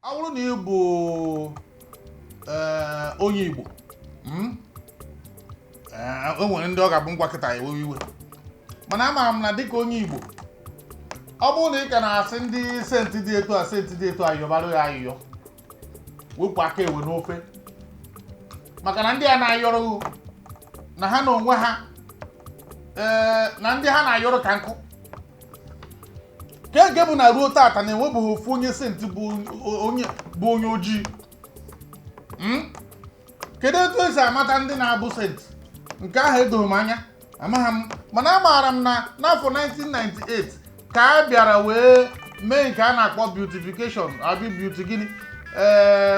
awụrụ na ịbụ onye Igbo enwere ndị ọ ga-abụ ngwa kịta ewe iwe mana amaara m na dịka onye Igbo ọ bụrụ na ị ka na-asị ndị senti dị etu a senti dị etu a yọbarụ ya ayịyọ wepụ aka ewe n'ofe maka na ndị a na-ayọrọ na ha na onwe ha na ndị ha na-ayọrọ ka nkụ ka ege bụ na ruo tata na-enwebeghị ofu onye senti bụ onye ojii. Kedu etu esi amata ndị na-abụ senti? Nke ahụ edoghị m anya amaghị m mana amaara m na n'afọ 1998 ka a bịara wee mee nke a na-akpọ beautification abi beauty gịnị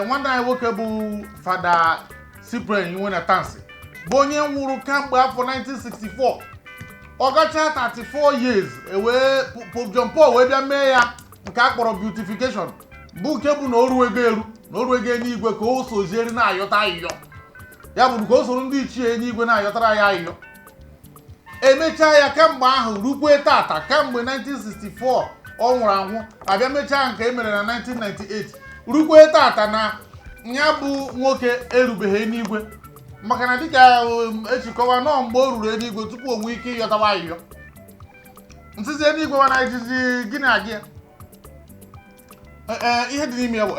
nwanne anyị nwoke bụ Fada Cyprian Iwenatansi bụ onye nwụrụ kamgbe afọ 1964 ọ gacha 34 years Pope John Paul wee bịa mee ya nke a kpọrọ beautification bụ nke bụ na oru ego n'igwe ka o sozieri na-ayọta ayịyọ ya bụ ka o soro ndị ichie n'igwe na-ayọtara ya ayịyọ emechaa ya kamgbe ahụ rukwe tata kamgbe 1964 ọ nwụrụ anwụ abịa mechaa nke emere na 1998 rukwe tata na ya bụ nwoke erubeghị n'igwe maka na dịka echikọwa nọọ mgbe o ruru eluigwe tupu o nwee ike ịyọtawa ayịyọ nsịzi eluigwe mana ijizi gịnị agị ya ihe dị n'ime ya bụ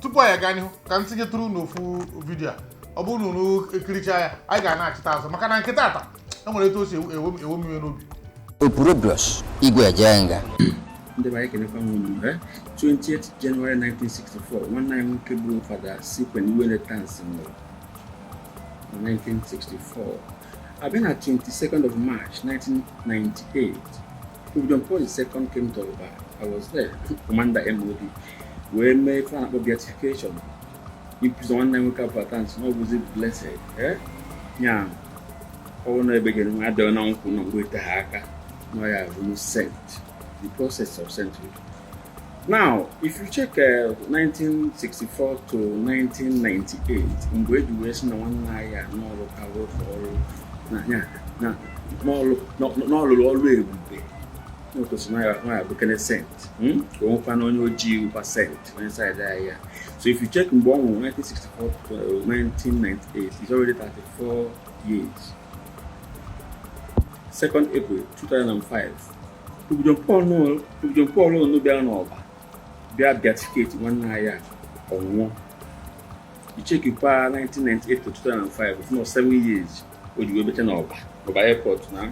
tupu anyị gaa n'ihu ka m tinyetụrụ n'ofu vidiyo a ọ bụrụ na unu ekiricha ya anyị ga na-achịta azụ maka na nke tata enwere etu o si ewe m iwe n'obi Opurobios Igwe Ajenga ndị bụ anyị kenekwa nwụrụ 20th January 1964 nwanne anyị nwoke bụ Fada Cyprian Iwenatansi nwụrụ na 1964 abịa na 22nd of March 1998 Pope John Paul II came to Oba. I was there, Commander MOD wee mee ife na-akpọ beatification ịkụzi nwanne anyị nwoke Abatansi na ọ bụzi blessed ya ọwụ na ebe gị nwa adịghị na nkwụ na mgbe ete ha aka na ya bụ sent the process of sainthood. Now if you check 1964 to 1998 mgbe eji wee sị na nwanne anyị a n'ọrụ ka ọrụ n'ọlụrụ ọrụ ebube n'otosi na ya bụ kene sent ka onwekwa na onye ojii wụkwa sent onye side ya. So if you check mgbe ọ nwụrụ 1964 to 1998 it's already 34 years. 2nd April 2005 Pope John Paul no bịara n'Ọba bịa beatificate nwanne anyị ọnwụọ. You check ikwa 1998 to 2005 it's not 7 years o ji wee bete n'Ọba airport na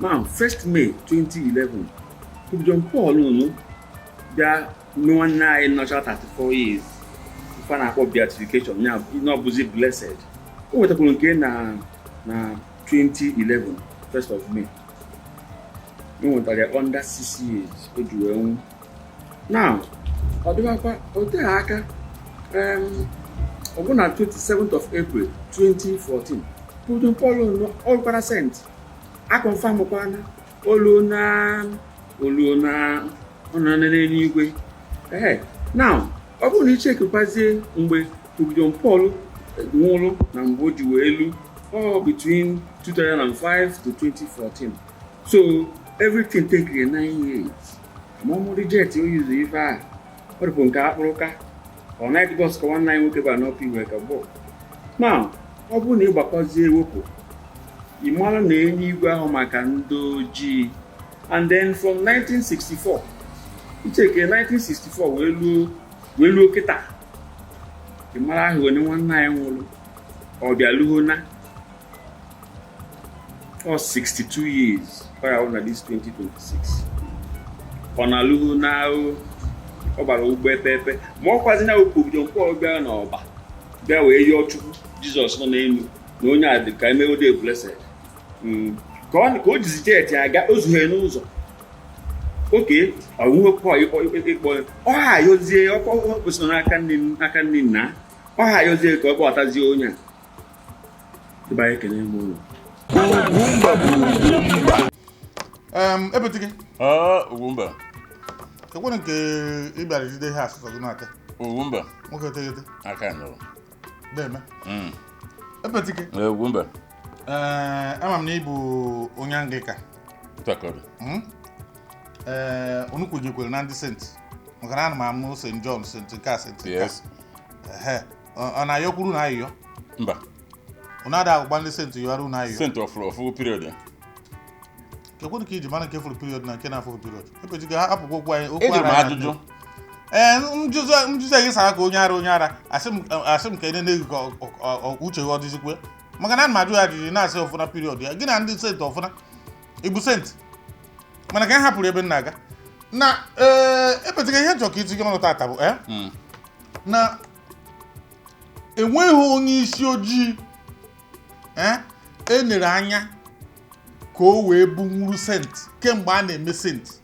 now 1st May 2011 Pope John Paul no bịa nwanne anyị nọcha 34 years ife na-akpọ beatification ya na ọbụzi blessed o wetakwuru nke na 2011 1st of May we nwetara under 6 years o ji wee nwụ. Now ọ dịbakwa o tere aka ọ bụ na 27th of April 2014 Pope John Paul ọlụkwara sent akọnfamụkwana olu na ọ nọ n'eluigwe. Now ọ bụrụ na ichekwazie mgbe Pope John Paul nwụrụ na mgbe o ji wee elu between 2005 to 2014 so everything take 9 years. Among reject you use if I or nke akpụrụka ọ night bus ka nwanne anyị nwoke ba n'ọkụ iwe ka bụ. Now ọ bụrụ na ịgbakọzie ewepụ ịmara na enye igwe ahụ maka ndị ojii and then from 1964 icheke 1964 wee luo kịta ịmara ahụ onye nwanne anyị nwụrụ ọ bịa luo na 62 years ọ na this 2026 ọ na-alụghụ na ọ gbara ugbo epepe ma ọ kwazi na Pope John Paul bịara n'Ọba bịa wee yọọ Chukwu Jizọs nọ n'elu na onye a dị ka emewode blessed ka o jizi jet aga ozughe n'ụzọ oke ọnwụhekwa ịkpọ ọha yozie ọkpọ kwesịrị n'aka nne nna ọha yozie ka ọ kpọtazie onye a dịba anyị ekene m ụlọ ebetigi Ugwumba ekwere nke ị bịara jide ihe asụsụ gị n'aka Ugwumba nwoke eteghete aka nọrọ deme ebetigi Ugwumba ama m na ị bụ onye Anglịka takọrọ unu kwenyekwere na ndị senti Magana ma mu St. John St. Ka St. Yes. Ona yokwuru na ayo. Mba. Una da agba ndị St. Yoru na ayo. Saint of period ya. Kekwonu ka iji mana ke full period na nke na full period. Epeji ga hapụ okwu anyị Eji m ajụjụ. Njuzo gị sara ka onye ara asị m ka ene na-egi ka uche ọ dịzikwe. Maka na mmadụ ya jiri na-asị ọfụna period ya. Gị na ndị St. ọfụna. Ibu St. Mana ka hapụrụ ebe nna aga. Na epeji ga ihe njọ ka iti gị ọnụ tata bụ na enweghị onye isi ojii enere anya ka o wee bunwuru St. kemgbe a na-eme St.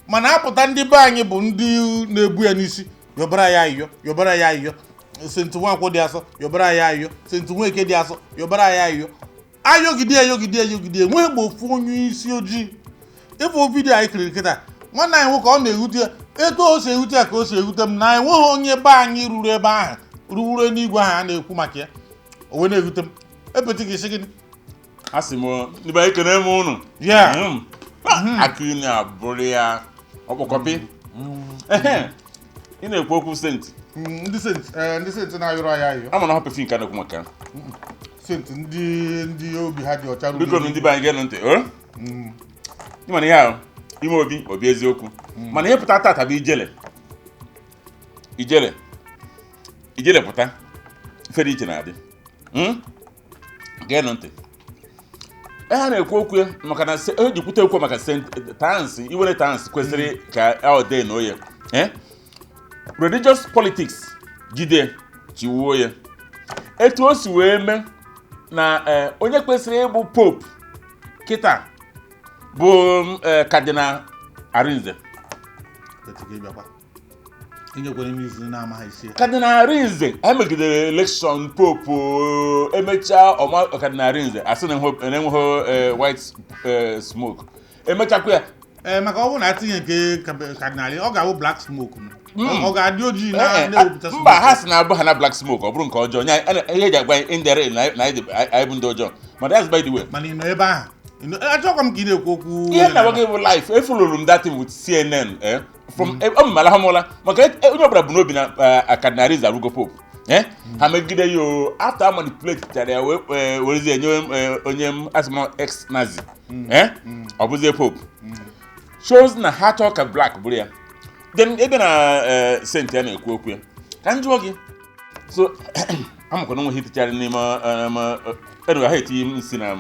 Mana apụta ndị be anyị bụ ndị na-ebu ya n'isi yọbara ya ayọ St. Nwankwo dị asọ yọbara ya ayọ St. Nweke dị asọ yọbara ya ayọgide enweghị mgbe ofu onye isi ojii ịfụ vidiyo anyị kiriri kịta nwanne anyị nwoke ọ na-ehute ya etu o si ehute ya ka o si ehute m na enweghị onye be anyị ruru ebe ahụ ruwuru n'igwe ahụ a na-ekwu maka ya o wee na-ehute m epeti gị isi gịnị Asị m ndị anyị kene m unu. Akụ na-abụrụ ya ọkpọkọpị. Ị na-ekwu okwu St. ndị St na-ayọrọ ya ayọ. Ama na ha pefi nke na-ekwu maka. St. ndị obi ha dị ọcha. Biko ndị be anyị gee ntị. Ịma na ihe ahụ ime obi eziokwu. Mana ihe pụta tata bụ ijele pụta ife dị iche na-adị. Gee ntị. Ha na-ekwu okwu maka na ejikwute okwu maka tansị iwere tansị kwesịrị ka ọ dị n'oye. Religious politics jide chiwuo ya etu o si wee mee na onye kwesịrị ịbụ pope kịta bụ Cardinal Arinze. Cardinal Arinze emegidere election pope emechaa ọma Cardinal Arinze asị na enweghị white smoke emechakwa ya maka ọ bụ na atinye nke Cardinal ọ ga-abụ black smoke ọ ga-adị ojii na-ewepụta mba ha si na-abụ ha na black smoke ọ bụrụ nke ọjọọ nya ihe eji agba indere na anyị bụ ndị ọjọọ ma that's by the way mana ime ebe ahụ achọkwa m ka ị na-ekwu okwu ihe na nwoke bụ life efuluru m datin with CNN from ọmụmala ha mụla maka onye ọbụla bụ n'obi na Cardinal Arinze arụgo pope ha megide ya o after manipulate tara ya werezie enye onye asịma ex nazi ọ bụzie pope shows na ha chọọ ka black bụrụ ya then ebe na St. ya na-ekwu okwu ya ka m jụọ gị so amakwana nwe hitichara n'ime ha etinye m nsi na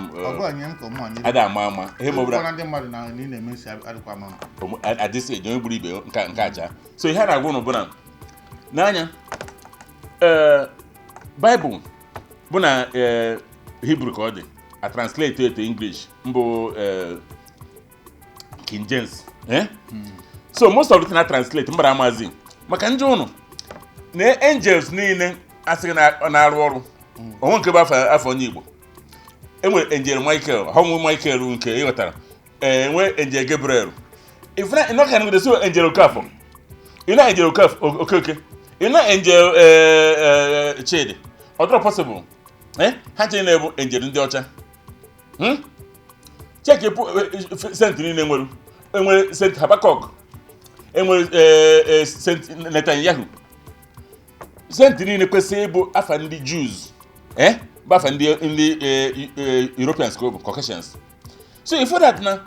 ada ama ihe ma ọbụla adịsị eji onye gburu ibe nke aja so ihe a na-agwa ụnụ bụ na n'anya Bible bụ na Hebrew ka ọ dị a translate it to English mbụ King James so most of the thing I translate mbara amazi maka ndị ụnụ na angels niile asịghị na-arụ ọrụ onwe nke bụ afọ onye Igbo enwere angel Michael ha nwe Michael nke ịghọtara enwe angel Gabriel ifna ịnọka na so angel Okafọ ịna angel Okeke ịna angel Chidi ọdụrụ possible ha che na-ebu angel ndị ọcha check Saint niile enwere Saint Habakkuk enwere Saint Netanyahu Saint niile kwesịrị ịbụ afa ndị Jews bụ afa ndị Europeans ka ọ bụ Caucasians so for that na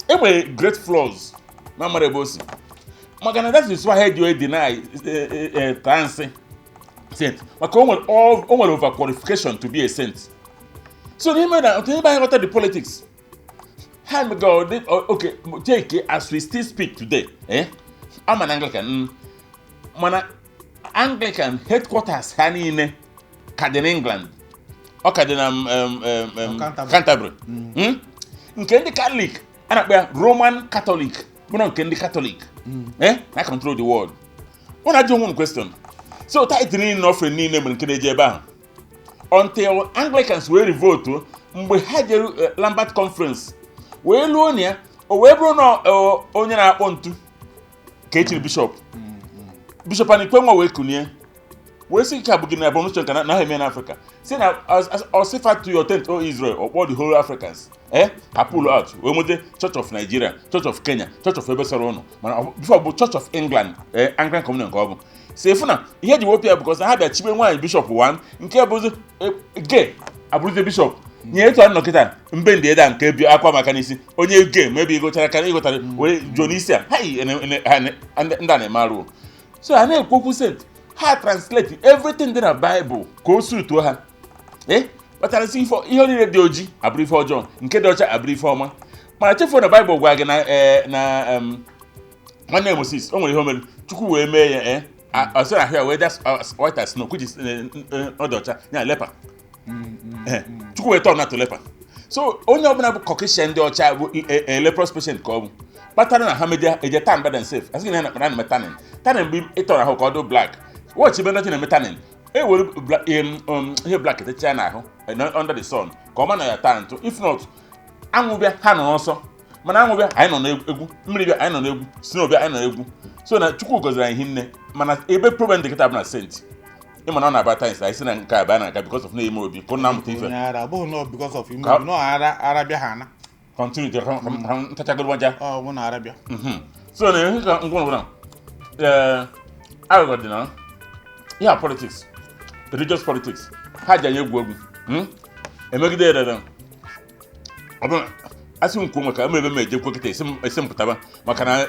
enwere great flaws ma mara ebe o si maka na that is why I do deny trans saint maka o nwere over qualification to be a saint so n'ime na otu ebe anyị ghọta the politics ha go okay take as we still speak today I'm an Anglican mana Anglican headquarters ha niile ka dị n'England ọ ka dị na Canterbury nke ndị Catholic a na-akpọ ya Roman Catholic bụ na nke ndị Catholic na control the world ọ na-ajụ onwe m question so title niile na offering niile mere nke na-eji ebe ahụ until Anglicans wee revolt mgbe ha jere Lambert Conference wee lụọ na ya o wee bụrụ na onye na-akpọ ntu ka echiri bishop a na-ekwe nwa wee kunie we see ka bugin na abomination kana na heme na Africa say na osifa to your tent o Israel or the whole Africans I pull out we mo the Church of Nigeria, Church of Kenya, Church of Ebesorono man before Church of England Anglican Communion ko obu say funa ihe di wopia because I had a chibe one bishop one nke bụ gay aburu the bishop nye etu an nọkịta mbe ndị eda nke bi akwa maka n'isi onye gay maybe igochara kana igotara we Jonisia hey nda na maru so I na-ekwu said ha translate everything in the Bible ko suit ha but I see for ihe niile dị oji aburu ife ọjọọ nke dị ọcha aburu ife ọma mana chefu na Bible gwa gị na nwanne Moses o nwere ihe omere Chukwu wee mee ya also here where that's white as snow which is odocha nya leper Chukwu wee turn to leper so onye ọbụla bụ Caucasian ndị ọcha bụ leprous patient ka ọ bụ kpatara na ha media eje tan bad and safe asị na na metanin tannin bụ ịtọrọ ahụ ka ọ dị black watch ibe ndị na metanin were ihe black techa na ahụ under the sun ka ọ ma na ya tan to if not anwụ bịa ha nọ n'ọsọ mana anwụ bịa anyị nọ n'egwu mmiri bịa anyị nọ n'egwu snow bịa anyị nọ n'egwu so na Chukwu goziri anyị hinne mana ebe problem dị kịta bụ na saint ịma na ọ na-aba times anyị si na nke aba na aga because of na-eme obi ka na amụta ife abụghị no because of ime obi no arabịa ha na continue to ntachagoro waja ọ na arabịa so na ihe ka ngwa ngwa aghụghọ dị na ya politics religious politics ha ji anyị egwu emegide ere ọ bụrụ asị m kwuo maka ebe m ejekwa kịta esi m pụtaba maka na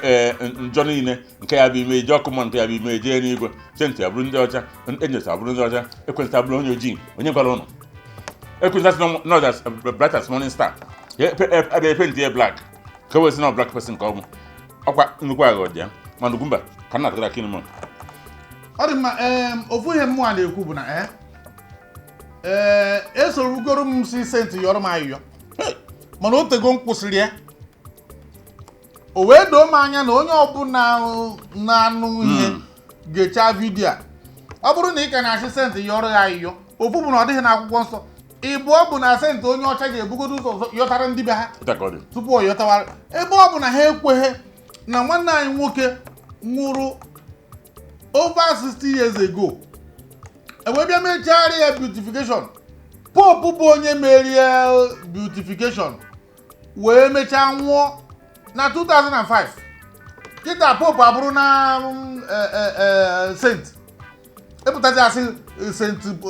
njọ niile nke ya bụ ime eje ọkụ mmụọ nke ya bụ ime eje n'igwe senti abụrụ ndị ọcha enyesa abụrụ ndị ọcha ekwentị abụrụ onye ojii onye gwara ụnụ ekwentị not as bright as morning star ebe epenti ya black ka wesi na black person ka ọ bụ ọkwa nnukwu aghọ dị ya mana Ugwumba ka nna atara kini m ọ dị mma ofu ihe mmụọ na-ekwu bụ na esorugoro m si senti yọrọ m ayịyọ mana o tego m kwụsịrị ya o wee doo m anya na onye ọbụla na-anụ ihe ga-echa vidiyo a ọ bụrụ na ị ka na-achị senti yọrọ ya ayịyọ ofu bụ na ọ dịghị n'akwụkwọ nsọ ịbụ ọ bụ na senti onye ọcha ga-ebugodo ụzọ yọtara ndị be ha tupu ọ yọtawara ebe ọ bụ na ha ekweghị na nwanne anyị nwoke nwụrụ over 60 years ago ewee bịa mechagharị ya beautification pope bụ onye merie beautification wee mechaa nwụọ na 2005 kịta pope abụrụ na saint epụtazi asị Saint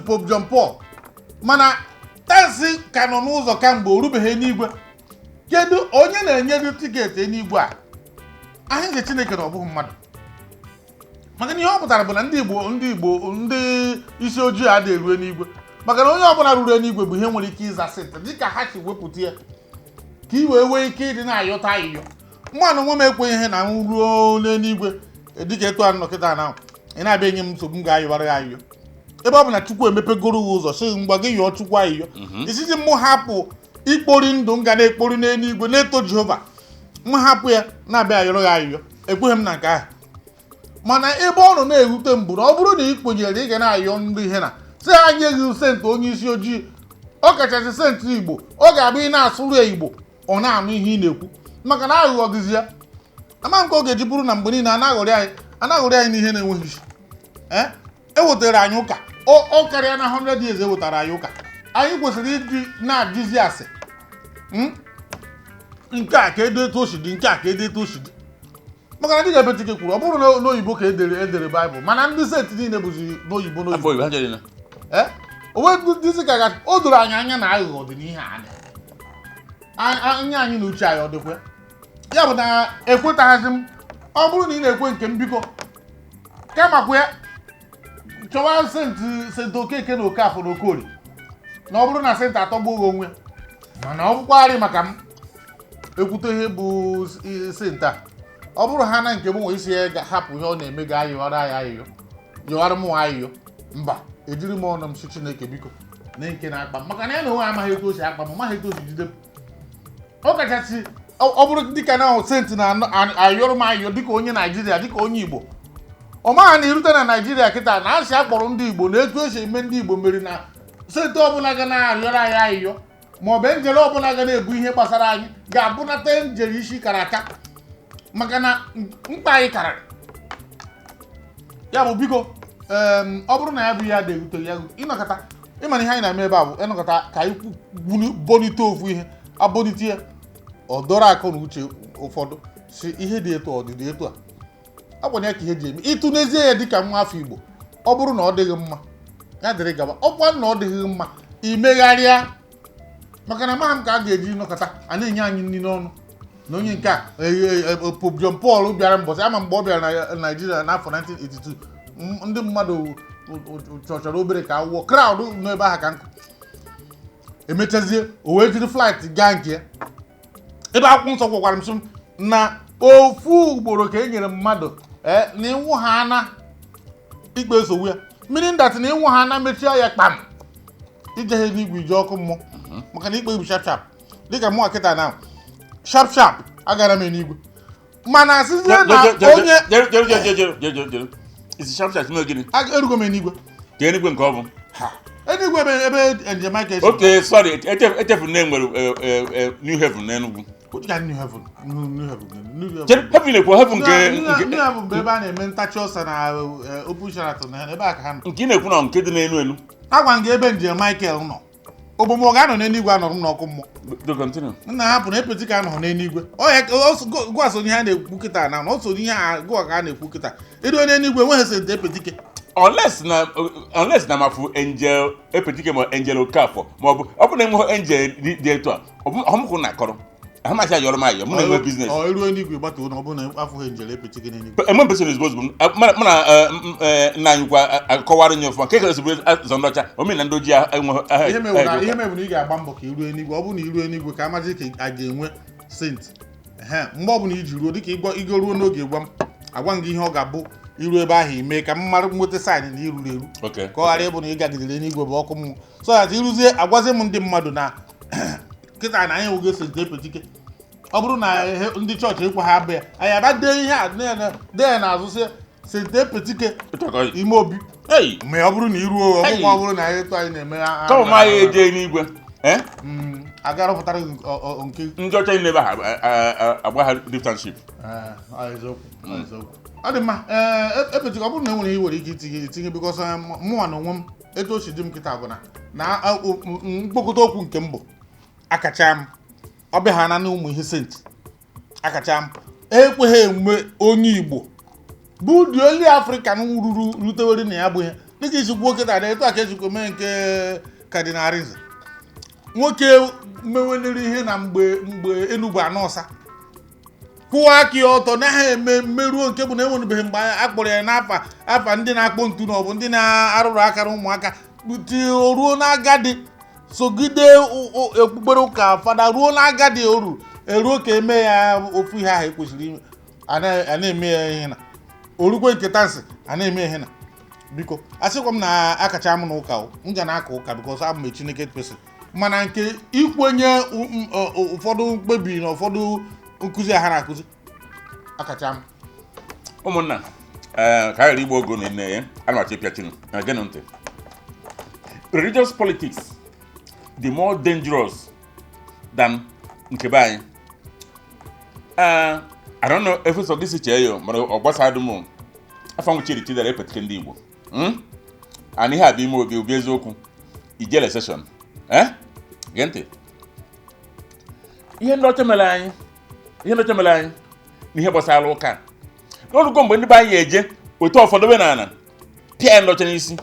Pope John Paul mana tansi ka nọ n'ụzọ kamgbe o rubeghị n'igwe kedu onye na-enye tiketi n'igwe a anyị nke Chineke na ọ bụghị mmadụ maka na ihe ọ pụtara bụ na ndị Igbo ndị isi ojii adịghị erue n'igwe maka na onye ọbụla ruru n'igwe bụ ihe nwere ike ịza sent dịka ha si wepụta ya ka i wee ike ịdị na-ayọta ayịyọ mmanụ nwe m ekweghị ihe na m ruo n'eluigwe dịka etu a nọkịta na ị na-abịa enye m nsogbu m ga-ayọbara ya ayịyọ ebe ọ bụ na Chukwu emepegoro ụzọ si mgba gị yọọ Chukwu ayịyọ isizi m hapụ ikpori ndụ m ga na-ekpori n'eluigwe na-eto Jehova m hapụ ya na-abịa ayọrọ ya ayịyọ ekweghị m na nke ahụ mana ebe ọ nọ na-ewute m bụ na ọ bụrụ na ị kwenyere ị ga na-ayọ ndị ihe na si ha nye gị senti onye isi ojii ọ kachasị senti Igbo ọ ga-abụ ị na-asụrụ ya Igbo ọ na-anụ ihe ị na-ekwu maka na aghụghọ gịzi ya ama nke ọ ga-eji bụrụ na mgbe niile anaghọrị anyị n'ihe na-enweghị isi ewetara anyị ụka ọ karịa na 100 years ewetara anyị ụka anyị kwesịrị ịdị na-adịzi asị nke a ka edo etu o si dị nke a ka edo etu o si dị maka na ndị ga-ebetike kwuru ọ bụrụ na n'oyibo ka edere Baịbụl mana ndị senti niile bụzi n'oyibo onwe dịzi ka o doro anyị anya na aghụghọ dị n'ihe anya anyị na uche anyị ọ dịkwa ya bụ na ekwetaghazi m ọ bụrụ na ị na-ekwe nke m biko kamakwa ya chọwa senti Okeke na Okafọ na Okorie na ọ bụrụ na senti atọgbughị onwe mana ọ bụkwarị maka m ekwute ihe bụ senti a ọ bụrụ ha na nke m nwee isi ya hapụ ihe ọ na-eme ga ayọghara ya ayịyọ yọghara m nwa ayịyọ mba ejiri m ọnụ m si Chineke biko na nke na-akpa m maka na ya na onwe amaghị etu o si akpa m maghị etu o si jide m ọ kachasị ọ bụrụ dịka na senti na-ayọrọ m ayịyọ dịka onye Naijiria dịka onye Igbo ọ maha na irute na Naijiria kịta na asị akpọrọ ndị Igbo na etu esi eme ndị Igbo meri na senti ọbụla ga na-arịọrọ anyị ayịyọ ma ọ bụ njele ọbụla ga na-ebu ihe gbasara anyị ga-abụnata njere isi kara aka maka na mkpa anyị karịrị ya bụ biko ọ bụrụ na ya bụ ya na-ewute ya ịnọkọta ịmana ihe anyị na-eme ebe a bụ ịnọkọta ka anyị bonite ofu ihe abonite ya ọ dọrọ akọ na uche ụfọdụ si ihe dị etu ọdịdị etu a agbanye ka ihe ji eme ịtụ n'ezie ya dịka nwa afọ Igbo ọ bụrụ na ọ dịghị mma ya dịrị gaba ọkwa na ọ dịghị mma imegharịa maka na maham ka a ga-eji nọkọta a na-enye anyị nri n'ọnụ na onye nke a John Paul bịara mbọsị ama mgbe ọ bịara na Naịjirịa n'afọ 1982 ndị mmadụ chọchọrọ obere ka awụọ kraụd n'ebe ahụ ka nkụ emechazie o wee jiri flight gaa nke ya ebe akwụkwọ nsọ gwakwara m sị na ofu ugboro ka e nyere mmadụ na ịnwụ ha ana ikpe nsogbu ya mmiri ndatị na ịnwụ ha ana mechie ya kpam ijeghe n'igwe ije ọkụ mmụọ maka na ikpe ibu sharp sharp dịka mụ akịta na sharp sharp agara m n'igwe mana asịzie na onye isi sharp sharp gịnị erugo m n'igwe ka enigwe nke ọ bụ enigwe ebe njem aka esi okay sorry echefu na enwere New Heaven na Enugu New Heaven heaven ekwu heaven New Heaven bụ ebe a na-eme ntachi ọsa na Open Sheraton na ebe a ka ha nọ nke ị na-ekwu na nke dị n'elu elu agwa gị ebe njem Michael nọ obomo ga-anọ n'eluigwe anọrọ m n'ọkụ mmụọ nna hapụ na epeti ka anọ n'eluigwe gwa so ihe a na-ekwu kịta na o so ihe gụwa ka a na-ekwu kịta eruo n'eluigwe enweghị sente epetike unless na mafu angel epetike ma angel Okafọ ma ọ bụ na enweghị angel dị etu a ọmụkwụ na akọrọ ahụmasị ayọrọ m ayọ m na-enwe biznes eruo n'igwe gbata ụlọ ọ bụ na afụghị njel epetike n'eluigwe enwe mpesi ozugbo ozugbo mana nna anyị kwa akọwara nye ọfụma nke esogbu zọ ndọcha omena ndị ojii ihe mebụ na ị ga-agba mbọ ka iruo n'igwe ọ bụ na iruo n'igwe ka amazi ka a ga-enwe sent mgbe ọ bụla iji ruo dịka igo ruo n'oge gwa m agwa m gị ihe ọ ga-abụ iru ebe ahụ ime ka m mara nweta saịdị na iruru eru ka ọ ghara ịbụ na ị gagidere n'igwe bụ ọkụ mmụọ so that iruzie agwazi m ndị mmadụ na kịta na anyị nwoge sent epetike ọ bụrụ na ndị chọọchị ekwe ha abịa anyị aba dee ihe a dee na azụ sent epetike ime obi ma ọ bụrụ na iruo ọgwụgwọ ọ bụrụ na anyị anyị na-eme kama anyị eje n'igwe agarọpụtara nke ndị ọcha n'ebe ha agba ha dictatorship ọ dị mma epetike ọ bụrụ na enwere ihe nwere ike itinye bikọs mụnwa na onwe m etu o si dị m kịta bụ na mkpokọta okwu nke m bụ akacha m ọ bịa ha na ụmụ ihe senti akacha m ekweghị enwe onye Igbo bụ dị onye Afrịka rutewere na ya bụ ihe dịka isi kwuo kịta na etu aka ejikwa mee nke kadinariz nwoke mewenere ihe na mgbe Enugu Anọsa kwụwa aka ya ọtọ naghị eme mmeruo nke bụ na enwerebeghị mgbe a kpọrọ ya n'afa afa ndị na-akpọ ntu na ọ bụ ndị na-arụrụ akara ụmụaka ruo n'agadi sogide okpukpere ụka fada ruo n'agadi eruo ka eme ya ofu ihe ahụ ekwesịrị ime a na-eme ya ihe na orukwe nke tansị a na-eme ihe na biko asịkwa m na akacha m n'ụka m ga na-aka ụka bikọs abụ m Chineke person mana nke ikwenye ụfọdụ mkpebi na ụfọdụ nkụzi ha na-akụzi akacha m ụmụnna ka ghara igbo ogo na ya ana machi pịachinu na genu ntị religious politics the more dangerous than nke be anyị I don't know if it's of this chair mana ọ gbasara m afọ nwuchiri chidere epetike ndị Igbo and ihe a bụ ime obi eziokwu ijele session gee ntị ihe ndị ọcha mere anyị n'ihe gbasara ụka n'orugo mgbe ndị be anyị eje otu ụfọdụ be n'ala pịa ndị ọcha n'isi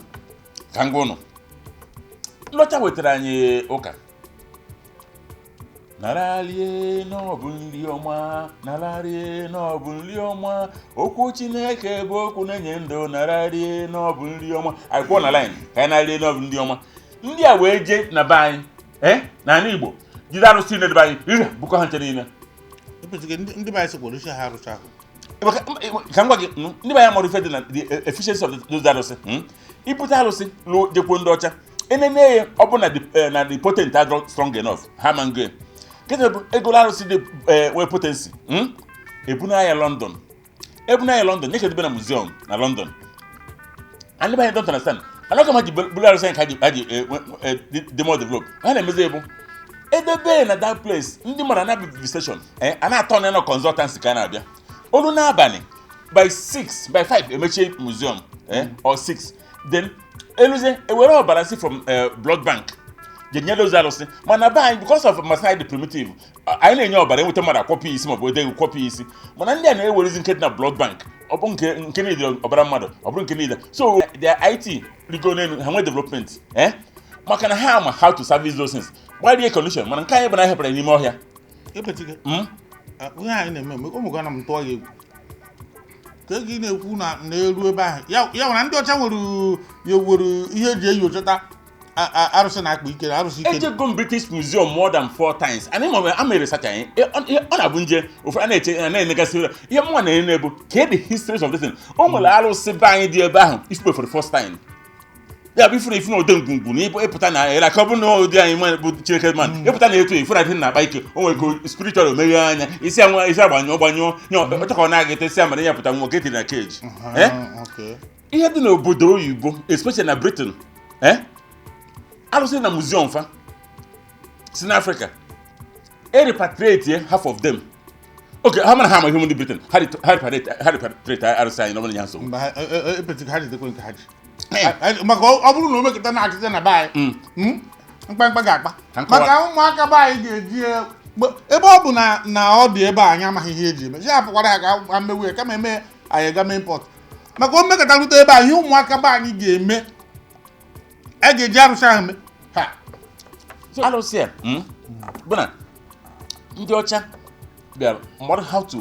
ka ngwa ụnụ ndị ọcha wetara anyị ụka nararie n'ọbụ nri ọma nararie n'ọbụ nri ọma okwu Chineke bụ okwu na-enye ndụ nararie n'ọbụ nri ọma anyị kwụọ na line ka anyị nararie n'ọbụ nri ọma ndị a wee je na be anyị na ala Igbo jide arụsị na-edebe anyị bụkọ ha nche niile ndị be anyị sikwara isi ha arụcha ka m gwa gị ndị be anyị mọrọ ife dị na the efficiency of those arụsị ibute arụsị jekwuo ndị ọcha enene ya ọ bụ na the potent adro strong enough ha ma ngo kete ego arụsị dị wee potency ebuna ya London nye kedebe na museum na London and ndị be anyị don't understand anọka ma ji bulu arụsị anyị ka ji dị more develop ha na-emezi ebu edebe na that place ndị mara na visitation a na-atọ na consultancy ka na-abịa olu n'abalị by 6 by 5 emechie museum or 6. Then eluze ewere ọbara si from blood bank. Jenye those alụsị mana by because of masai the primitive anyị na-enye ọbara enweta mmadụ akwọpụ isi ma ọ bụ ede kwọpụ isi mana ndị a na-ewerizi nke dị na blood bank ọ bụ nke niile ọbara mmadụ ọ bụrụ nke niile so their IT rigo n'elu ha nwee development maka na ha ama how to service those things gbadie condition mana nke anyị bụ na ahịapụtara n'ime ọhịa Epetike ihe anyị na-eme ụmụ gana m tụọ ya egwu ka gị na-ekwu na na-eru ebe ahụ ya nwere ndị ọcha nwere ihe eji enyochata arụsị na-akpa ike arụsị ike ejego British Museum more than 4 times and I'm a researcher ọ na-abụ nje ofu a na-eche na-enegasị ihe mwa na-ene bụ ka the histories of this thing o nwere arụsị be anyị dị ebe ahụ ifugbe for the first time ya bụ ifuru na ode ngwungwu na ịpụta na ya ka ọ bụ na ụdị anyị bụ Chineke man ịpụta na etu ifuru adị na-akpa ike o nwere ka spiritual omeghe anya isi agbanyụ ọchọkọ na-aga ete isi amara ya pụta nwoke tiri na cage ihe dị n'obodo oyibo especially na Britain arụsị na museum fa si na Africa repatriate half of them okay how many have human Britain how repatriate arụsị anyị n'ọbụla ya nso Epetike ha jidekwe nke ha ji maka ọ bụrụ na o mekọta na-achịte na be anyị mkpamkpa ga-akpa maka ụmụaka be anyị ga-eji ebe ọ bụ na ọ dị ebe anyị amaghị ihe eji eme ya apụkwara ha ka mmewe kama eme anyị ga-eme import maka o mekọta rute ebe anyị ụmụaka be anyị ga-eme a ga-eji arụsị ahụ mee arụsị a bụ na ndị ọcha bịara mmadụ how to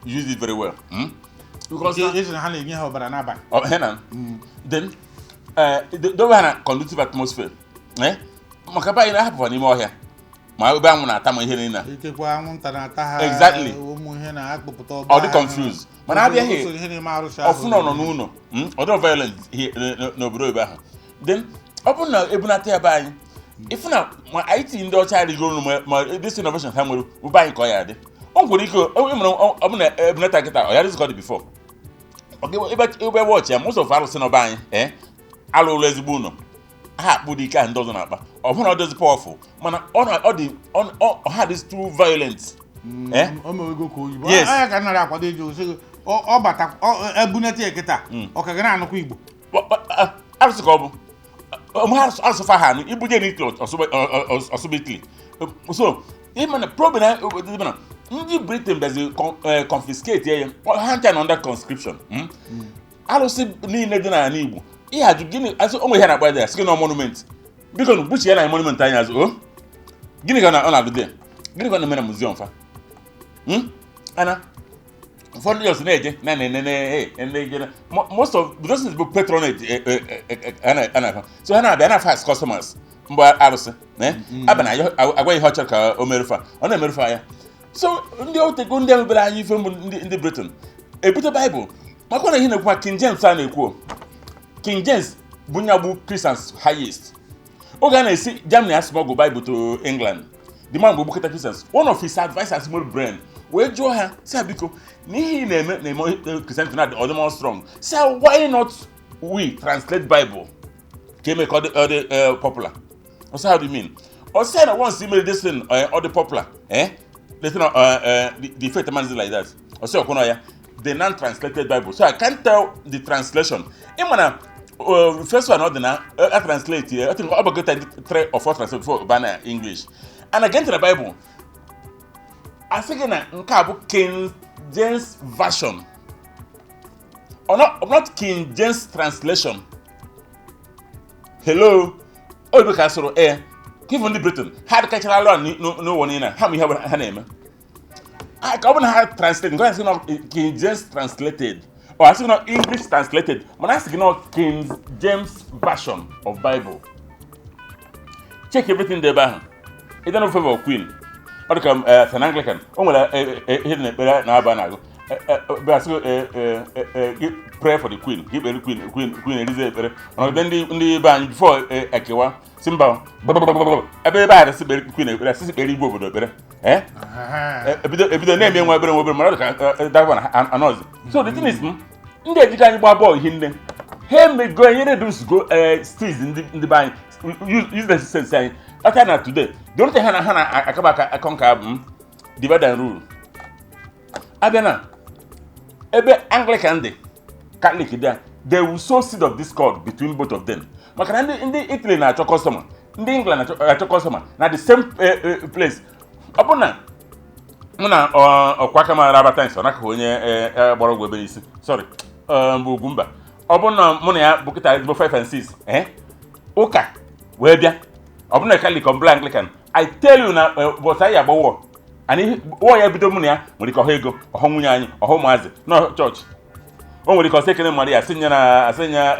use it very well because ha na-enye ha ọbara n'abalị then dobe ha na conducive atmosphere maka be anyị na-ahapụkwa n'ime ọhịa ma ebe anwụ na-ata ma ihe niile ikekwa anwụnta na-ata ha exactly ụmụ ihe na-akpụpụta ọba ọ dị confused mana abịaghị ọfụna nọ n'ụlọ ọ dịrọ violent n'obodo ebe ahụ then ọ bụrụ na ebunata ya be anyị ifu na ma IT ndị ọcha rigoro ma this innovation ha nwere ube anyị ka ọ ya dị o nwere ike ọ bụ na ebunata kịta ọ ya dịzikọ dị before ebe wọchị ya most of arụsị n'ọba anyị alụrụ ezigbo ụlọ ha akpụ dị ike ahụ ndị ọzọ na-akpa ọ bụrụ na ọ dịzi powerful mana ha dị too violent yes anya ka nara akwado eji osi ọ bata ebunata ya kịta ọ ka ga na-anụkwa Igbo arụsị ka ọ bụ arụsị fa ha ibuje n'Italy ọsụba Italy so ịmana problem na ndị Britain bịazi confiscate ya ha ncha na under conscription arụsị niile dị n'ala Igbo ihe ajụ gịnị asị onwe ihe na-akpa ya sị na monument biko na gbuchie na monument anyị azụ gịnị ka ọ na-adụ dị gịnị ka ọ na-eme na museum fa ana ụfọdụ ọsọ na-eje na most of those bụ patronage ana so ha na-abịa na fast customers mgbe arụsị aba na agwa ihe ọ chọrọ ka o merufa ọ na-emerufa ya so ndị otego ndị emebere anyị ife mbụ ndị Britain ebute Bible maka na ihe na-ekwu ma King James a na-ekwu King James bụ nya bụ Christians highest oge a na-esi Germany asmogụ Bible to England the man bụ buketa Christians one of his advisors nwere brain wee jụọ ha si biko n'ihe na-eme Christianity na ọ dị more strong so why not we translate Bible ka eme ka ọ dị popular also how do you mean or say na once you made this thing all the popular the faith man is like that or say okono ya the non-translated Bible so I can't tell the translation imana first one not na I translate I think about 3 or 4 translate before ban English and again to the Bible I think na nke a bụ King James version or not King James translation hello o be ka soro even the Britain had cultural law no one in how we have ha na-eme I can have translated because I see King James translated or I see not English translated but I see not King James version of Bible check everything there ba it don't favor Queen or come an Anglican o nwere hidden ekpere na aba na go pray for the Queen give the Queen Elizabeth ekpere and then the ban before ekewa simba ebe ba ha se Queen ekpere se ekpere Igbo obodo ekpere ebido na-eme nwa ebere mara ka that one anozi so the thing is ndị ejika anyị gba bọọlụ hinne he mego nyere dus go steez ndị ba anyị use the sense anyị aka na today the only thing ha na akaba akonka divide and rule abịa na ebe Anglican dị Catholic there, they will sow seed of discord between both of them. Maka na ndị Italy na-achọ customer, ndị England na-achọ customer na the same place. Ọ bụ na mụ na ọkwa kama rabata nso n'aka onye gbara ọgwụ ebe isi. Sorry. Bụ Ugwumba. Ọ bụ na mụ na ya bụ kịta 5 and 6. Ụka wee bịa. Ọ bụ na Catholic or Anglican. I tell you na bọta ya agbawo. Ani wo ya bido mụ na ya nwere ike ọhụ ego, ọhụ nwunye anyị, ọhụ ụmụazị no church. O nwere ike ọsọ ekene mmadụ ya asịnya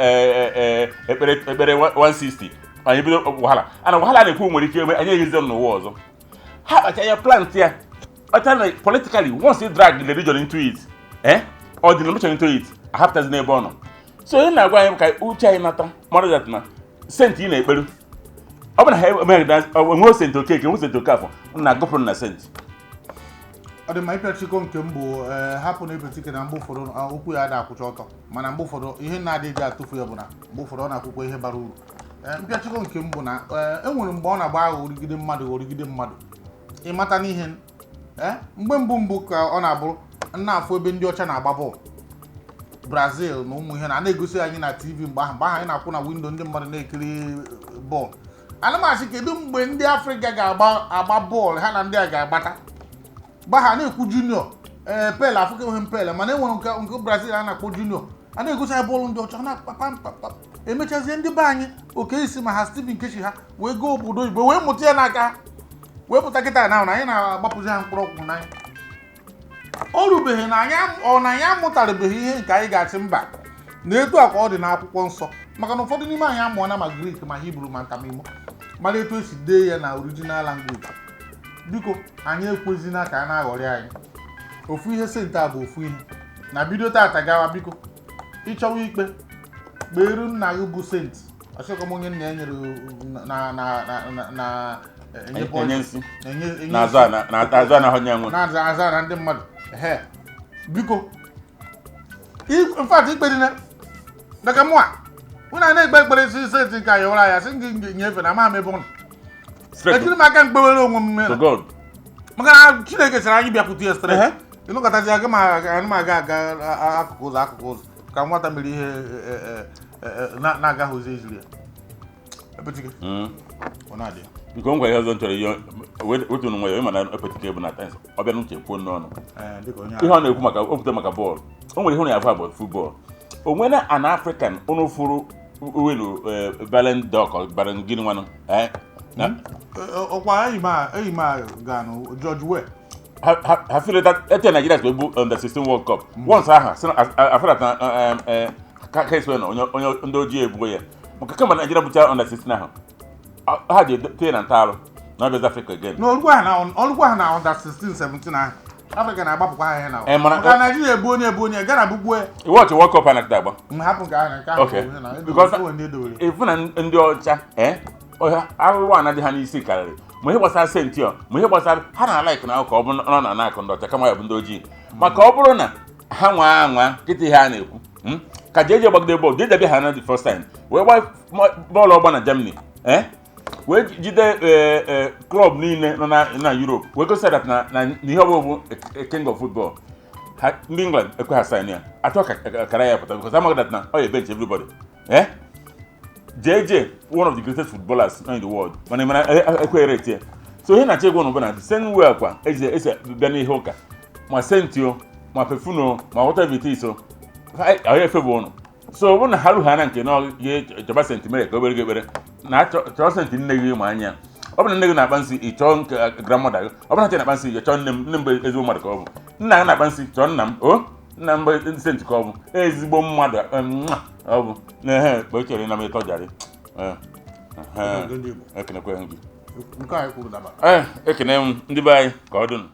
ekpere 160. Anyị bido wahala. Ana wahala na-ekwu nwere ike eme anyị ehizi n'ụwa ọzọ. Ha kpacha ya plant ya. Ọcha politically once you drag the religion into it, or the denomination into it, I have to say no. So ị na-agwa anyị ka uche anyị nata mara that na sent ị na-ekperu. Ọ bụ na enwe sent okeke, enwe sent okafọ, na-agụpụrụ na sent. Ọ dị ma ịpịachikọ nke m bụ hapụ na epetike na mgbe ụfọdụ okwu ya ada akwụcha ọtọ mana mgbe ụfọdụ ihe na-adịghị atụfu ya bụ na mgbe ụfọdụ ọ na-akwụkwọ ihe bara uru. Mpịachikọ nke m bụ na enwere mgbe ọ na-agba agha origide mmadụ ịmata n'ihe mgbe mbụ ka ọ na-abụrụ na-afụ ebe ndị ọcha na-agba bọọlụ Brazil na ụmụ ihe na-egosi anyị na TV mgbe ahụ anyị na-akwụ na windo ndị mmadụ na-ekiri bọọlụ. Ana m asị kedu mgbe ndị Afrịka ga-agba bọọlụ ha na ndị a ga-agbata gba ha na-ekwu junior Pele Afrịka enweghị Pele mana enwere nke Brazil a na-akpọ junior a na-egosi anyị bọọlụ ndị ọcha na kpakpamkpakpa emechazie ndị be anyị oke isi ma ha Steven Keshi ha wee gaa obodo oyibo wee mụta ya n'aka ha wee pụta kịta na anyị na-agbapụzi ha mkpụrụ ọgwụ n'anya. O rubeghị na anyị amụtarabeghị ihe nke anyị ga-achị mba na etu a ka ọ dị n'akwụkwọ nsọ maka na ụfọdụ n'ime anyị amụọna ma Greek ma Hibru ma ntamimo mara etu esi dee ya na original language. Biko anyị ekwezina ka a na-aghọrị anyị ofu ihe sent a bụ ofu ihe na bido tata gawa biko ịchọwa ikpe kperu nna gị bụ sent ọchọkọm onye nna ya nyere na na-azụ na onye nwe na-aza na ndị mmadụ biko in fact ikpe dị na mụa ụna na-ekpe ekpere si senti nke anyị ụra ya sị gị nyefe na ma ebe ụnụ ejiri m aka mkpewere onwe m mere maka na Chineke sịrị anyị bịakwute ya straight ịnụkọtazi aga m aga akụkụ ụzọ ka nwata mere ihe na-agaghị ozi ejiri ya epetike ọ na-adị ya biko ngwa ihe ọzọ nchọrọ ihe wetu nwa ya ịma na epetike bụ na tens ọ bịa n'uche kwuo n'ọnụ ihe ọ na-ekwu maka okwute maka bọọlụ o nwere ihe ọ na-afụ about football o nwere an African unu furu uwelu Ballon d'Or bara gịnị nwanụ ọkwa enyi m ga-anụ George Weah ha feel that ete Nigeria to ebu under 16 World Cup once aha after that ka eswe na onye ndị ojii ebugo ya maka kama Nigeria bụcha under 16 ahụ ha ji tee na ntaalụ na West Africa again n'olugbo ha na under 16 17 ahụ Africa na-agbapụkwa ha ihe na maka Nigeria ebu onye gara bugbuo watch World Cup na agba hapụ nke ahụ okay because ifu na ndị ọcha arụrụ a na-adị ha n'isi karịrị ma ihe gbasara senti ma ihe gbasara ha na-alaik na ụka ọ bụ nọ na na-akụ ndị ọcha kama ya bụ ndị ojii maka ọ bụrụ na ha nwa anwa kịta ihe a na-ekwu ka jeje gbagide bọọlụ jeje bịa ha na the first time wee gba bọọlụ ọgba na Germany wee jide klọb niile nọ na Europe wee gosi that na ihe ọbụ king of football ndị England ekwe ha sign ya atọ kara ya pụta because amaghị that na ọ ya bench everybody JJ, one of the greatest footballers in the world. Mana ekwere tie. So ihe na-achọ egwu n'ụbana the same way akwa eze bịa n'ihe ụka ma sentio ma pefuno ma whatever it is so ahụ efe bụ ụnụ so ọ bụrụ na ha ruha na nke na ihe chọba senti mere ka obere gebere na chọọ senti nne gị ma anya ọ bụrụ na nne gị na-akpa nsị ị chọọ nke grandmother gị ọ bụrụ na na-akpa nsị chọọ nne m ezigbo mmadụ ka ọ bụ nna gị na-akpa nsị chọọ nna m nna m ndị senti ka ọ bụ ezigbo mmadụ ọ bụ na mgbe o chere na m ịtọjarị ekenekwe gị nke anyị kwuru daba ekene m ndị be anyị ka ọ dụnụ